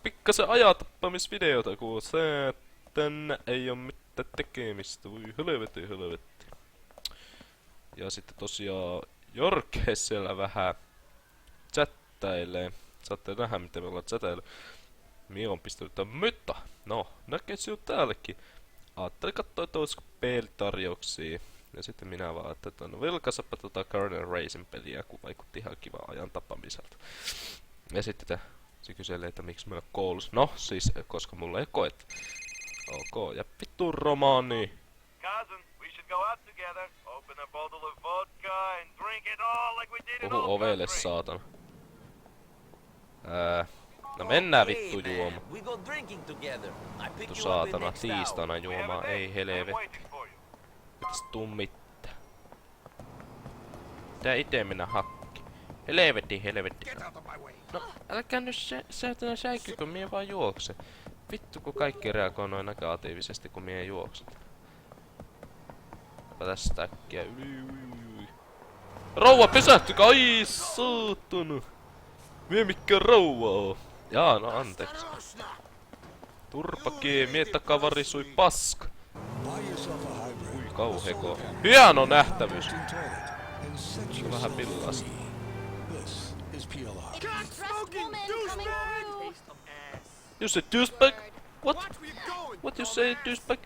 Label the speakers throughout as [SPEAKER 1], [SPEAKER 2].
[SPEAKER 1] pikkasen ajatappamisvideota, kun se tänne ei oo mitään tekemistä. Voi helvetti. Ja sitten tosiaan Jorge siellä vähän chattailee. Saatte nähdä miten me ollaan chattaille. Mie on pistänyt tän mutta no, näkee sinut täälläkin. Aattelin kattoo, että olisiko pelitarjouksia. Ja sitten minä vaan, että no vilkaisapa Garden Racing peliä, kun vaikutti ihan kiva ajan tappamiselta. Ja sitten se kyselee, että miksi mä oon koulussa. No, siis koska mulla ei koet. Ok, ja vittu romaani. Puhu ovelle, saatan. No mennään vittu juoma. Vittu saatana, tiistaina juomaan, ei helvetti. Mitäs tuu mitään? Tää ite mennä hakki. Helvetti. No, älkää nyt säätänä säikkykö, mie vaan juokse. Vittu kun kaikki reagoi noin negatiivisesti, kun mie juokset. Tästä äkkiä yli. Rouva pysähtykää! Ai saatana! Mie mikä rouva oo? Jaa, no anteeksi. Turpakee, mie takavarisui paska. Ui kauheko. Hieno nähtävyys. Vähän pillasta. You said douchebag? What? What you say, douchebag?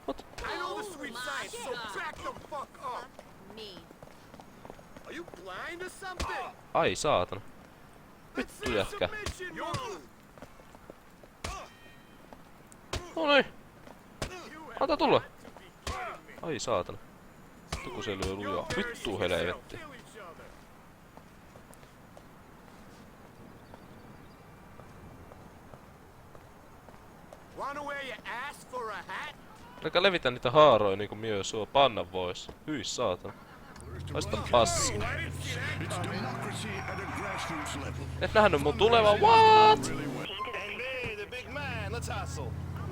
[SPEAKER 1] What?
[SPEAKER 2] I know the sweet science, so back the fuck up! Are you blind or something?
[SPEAKER 1] Ai saatana. Vittu jätkä. Noniin. Anta tulla. Ai saatana. Vittu kun se lyö lujaa. Vittu helvetti. Älkää levitä niitä haaroja niinku mie sua panna vois. Hyi saatana. Haista passi. Et nähnyt mun tulevan, what?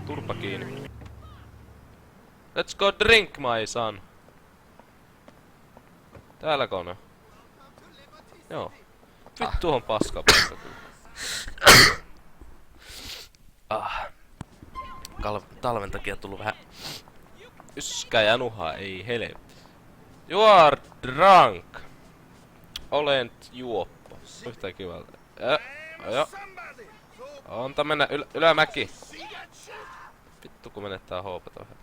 [SPEAKER 1] Turpa kiinni. Let's go drink, my son. Täälläkö on? Joo. Vittu on paska kyllä. Talven takia tullut vähän yskää ja nuhaa, ei helvetti. You are drunk. Olen juoppo. Yhtään kivalta. Joo. Anta mennä ylämäki. Vittu kun menettää hoopata vähän.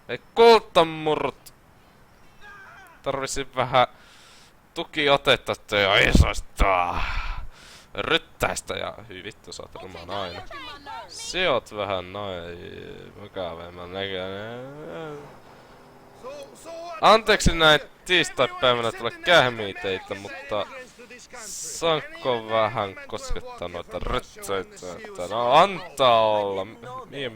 [SPEAKER 1] Ei kultamurrut. Tarvisin vähän tukiotetta, ettei isosta. Ryttäistä ja hyi vittu sä oot rumaan aina. Se oot vähän mukavemman näköinen. Anteeksi näin tiistaipäivänä tulla kähmii teitä, mutta saanko vähän koskettaa noita rytsäitä? No antaa olla. Mie.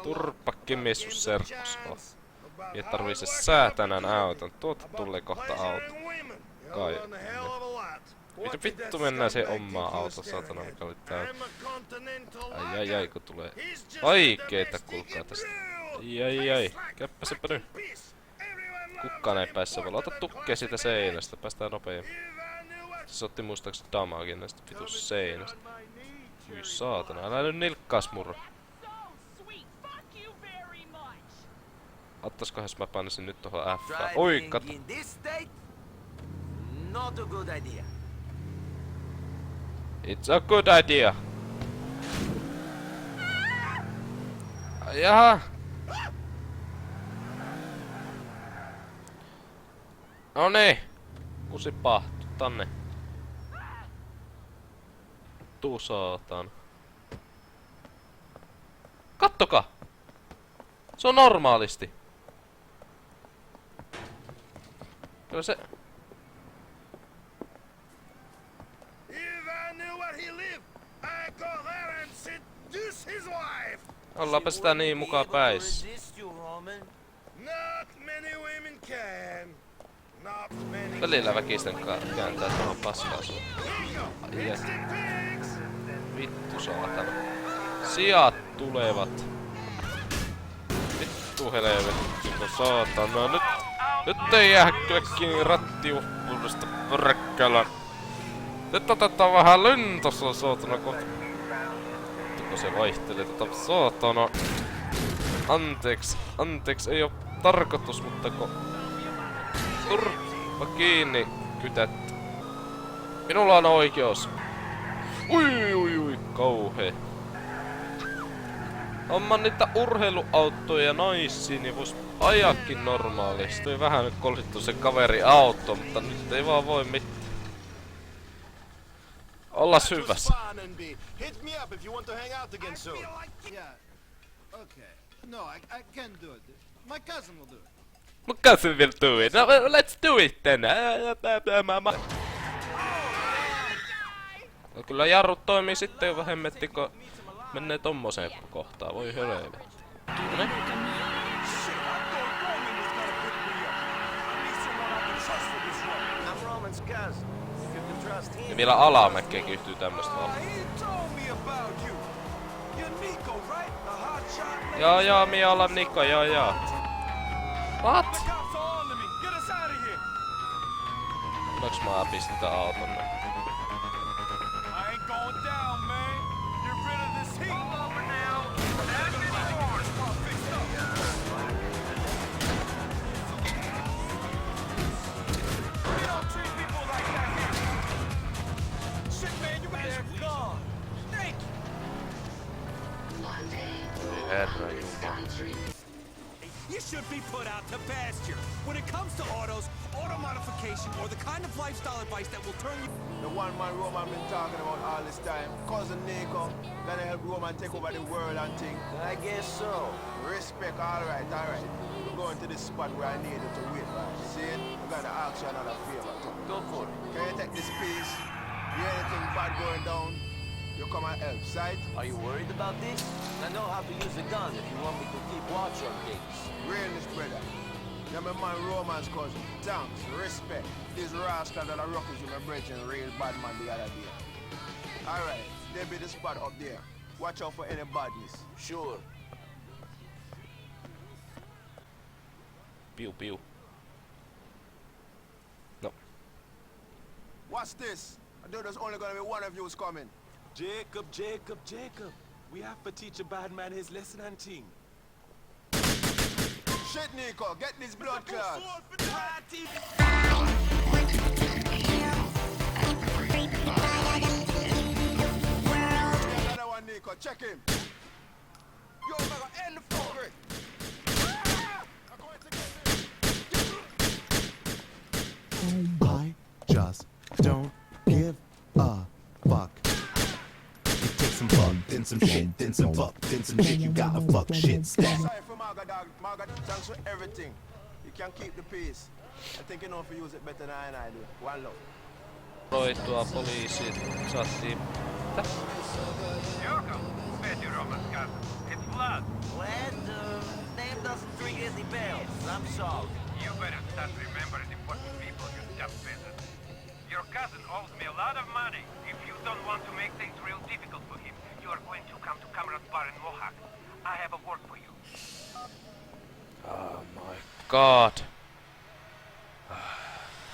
[SPEAKER 1] Turpakki missus serkus on. Mie tarvii se säätänän auton. Tuota tulee kohta auto. Kai. Vittu mennään se omaa auto, saatana, mikä oli täällä. Ai, kun tulee vaikeeta kulkaa tästä. Ai, käppäsepä nyt. Kukaan ei päässä voi. Ota tukkeen siitä seinästä, päästään nopeammin. Se otti muistaakseni damagin näistä vitus seinästä. Hyi saatana, älä nyt nilkkaas murro. Ottaiskohan jos mä painasin nyt tohon F. Oi, kato.
[SPEAKER 3] Not a good idea.
[SPEAKER 1] It's a good idea. Jaha. Noniin. Kusi pahtu. Tänne. Tuu saatan. Kattokaa. Se on normaalisti. Kyllä se... Ollaanpa sitä niin mukaan päissä. Välillä väkisten kääntää tuohon paskaa sun. Ai vittu saatana. Sijat tulevat. Vittu helvetti, kun saatana nyt. Nyt ei jää kyllä kiinni rattiuppurista perkkelä. Nyt otetaan vähän lentossa saatana kohta. Kun se vaihtelee saatana. Anteeksi, ei oo tarkoitus, mutta turpa kiinni, kytät. Minulla on oikeus. Ui, kauhea. Homman niitä urheiluautoja naisiin, niin vois ajakin normaalisti. Toi vähän nyt kolhittu se kaveri auto, mutta nyt ei vaan voi mitään. Ollas hyvässä.
[SPEAKER 2] Hit me up if you want to hang out again soon.
[SPEAKER 3] Yeah. Okay. No, I can't do it. My cousin will do it.
[SPEAKER 1] My cousin will do it. No, let's do it then. No kyllä jarrut toimii sitten jo vähemmetti, kun menee tommoseen kohtaan. Voi helvetti.
[SPEAKER 2] I'm Roman's cousin. You can trust him.
[SPEAKER 1] Ja vielä alamäkeen kyhtyy tämmöstä olla.
[SPEAKER 2] He told me about you. You're Nico, right? The hot shot.
[SPEAKER 1] Joo, minä ollaan Niko, joo. What?
[SPEAKER 2] The cops are on to me. Get us out of here.
[SPEAKER 1] Onks mä pistin auton?
[SPEAKER 2] I ain't going down, man. Get rid of this heat. Over now. That's the horn. Fixed up. We don't treat people like that here. Shit, man, you guys gone. Thank you.
[SPEAKER 1] Herra jumala.
[SPEAKER 2] You should be put out to pasture. When it comes to autos, auto modification, or the kind of lifestyle advice that will turn you...
[SPEAKER 4] The one man Roman been talking about all this time. Cousin Nico, gonna help Roman take over the world and thing.
[SPEAKER 2] I guess so.
[SPEAKER 4] Respect, alright. We're going to this spot where I need you to wait. See it? I'm gonna ask you another favor too.
[SPEAKER 2] Go for it.
[SPEAKER 4] Can you take this piece? You anything bad going down? You come and help, sight?
[SPEAKER 5] Are you worried about this? I know how to use a gun if you want me to keep watch on things.
[SPEAKER 4] Realness, brother. You're my man Roman's cousin. Thanks, respect. These rascals that are rockers with my brethren, real bad man the other day. Alright, there be the spot up there. Watch out for any badness.
[SPEAKER 5] Sure.
[SPEAKER 1] Piu. No.
[SPEAKER 4] What's this? I know there's only gonna be one of you who's coming.
[SPEAKER 2] Jacob. We have to teach a bad man his lesson and thing.
[SPEAKER 4] Shit, Nico, get these blood clots. Another one, Nico, check him. Yo, man, end the fuckery.
[SPEAKER 6] I just don't give a fuck. It takes some fuck, then some shit, then some fuck, then some shit. You gotta fuck shit stack.
[SPEAKER 4] Sorry for Marga, dog. Marga, thanks for everything. You can keep the peace. I think you know if you use it better than I do. One love.
[SPEAKER 1] Roitua poliisit saatiin.
[SPEAKER 7] Welcome, Betty Roman's cousin. It's Vlad.
[SPEAKER 5] Glad name doesn't ring any bells. I'm sorry.
[SPEAKER 7] You better start remembering important people you just visited. Your cousin owes me a lot of money. If you don't want to make things real difficult for him, you are going to come to Cameron's bar in Mohawk. I have a work for you.
[SPEAKER 1] Oh my god.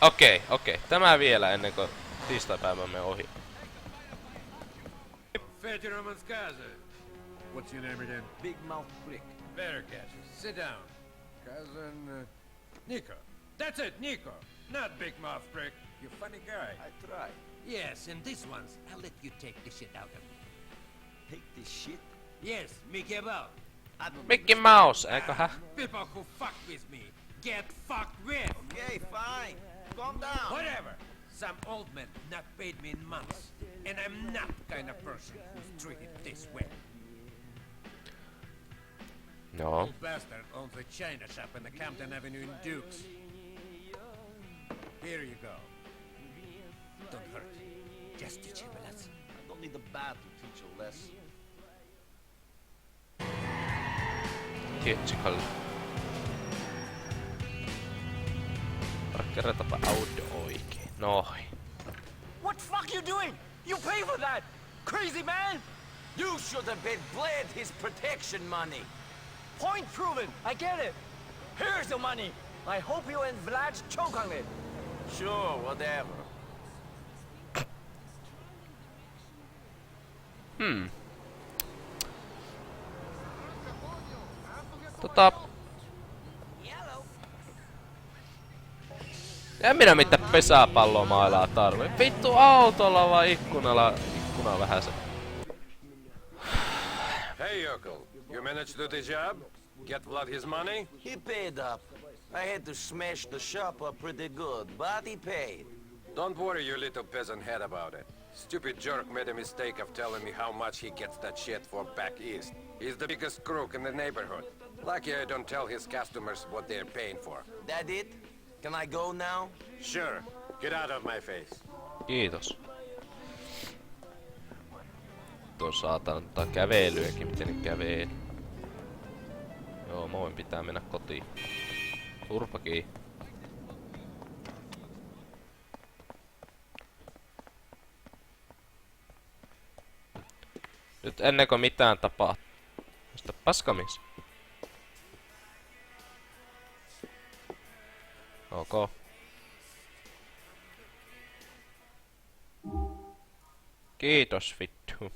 [SPEAKER 1] Okei. Tämä vielä ennen kuin tiistaipäivämme ohi.
[SPEAKER 8] Fatty Roman's cousin. What's your name again?
[SPEAKER 5] Big mouth prick.
[SPEAKER 8] Better catcher. Sit down. Cousin, Nico. That's it, Nico. Not Big Mouth Prick. You funny guy.
[SPEAKER 5] I try.
[SPEAKER 8] Yes, and this one's, I'll let you take the shit out of me.
[SPEAKER 5] Take this shit.
[SPEAKER 8] Yes, Mickey Mouse.
[SPEAKER 5] I don't
[SPEAKER 1] Mickey Mouse, eiköhän?
[SPEAKER 8] People who fuck with me get fucked with.
[SPEAKER 5] Okay, fine. Calm down.
[SPEAKER 8] Whatever. Some old man not paid me in months. And I'm not kind of person who's treated this way.
[SPEAKER 1] Joo.
[SPEAKER 8] Old bastard owns a China shop in the Campton Avenue in Dukes. Here you go. Don't hurt. Just teach him a lesson.
[SPEAKER 5] I don't need a bat to teach a lesson.
[SPEAKER 1] Kietsikalla. Kerrotapa auto oikein. Noin.
[SPEAKER 5] What the fuck you doing? You pay for that! Crazy man! You should have been bled his protection money. Point proven. I get it. Here's the money. I hope you and Vlad choke on it. Sure, whatever.
[SPEAKER 1] En minä mitään pesäpallomailaa tarvii. Vittu autolla vai ikkunalla? Ikkuna vähän se.
[SPEAKER 8] Hey, Yokel. You managed to do the job? Get Vlad his money?
[SPEAKER 5] He paid up. I had to smash the shop up pretty good, but he paid.
[SPEAKER 8] Don't worry your little peasant head about it. Stupid jerk made a mistake of telling me how much he gets that shit for back east. He's the biggest crook in the neighborhood. Lucky I don't tell his customers what they're paying for.
[SPEAKER 5] That it? Can I go now?
[SPEAKER 8] Sure. Get out of my face.
[SPEAKER 1] Kiitos. Tuo saatan ottaa kävelyäkin, miten ne kävee. Joo, moin pitää mennä kotiin. Turpa kiinni. Nyt ennen kuin mitään tapahtuu. Mistä paskamies? Ok. Kiitos vittu.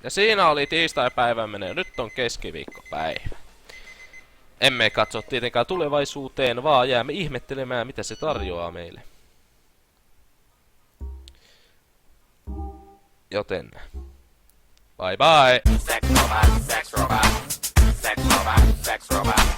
[SPEAKER 1] Ja siinä oli tiistaipäivän menee. Nyt on keskiviikkopäivä. Emme katso tietenkään tulevaisuuteen, vaan jäämme ihmettelemään, mitä se tarjoaa meille. Joten bye bye. Sex robot, sex robot, sex robot, sex robot.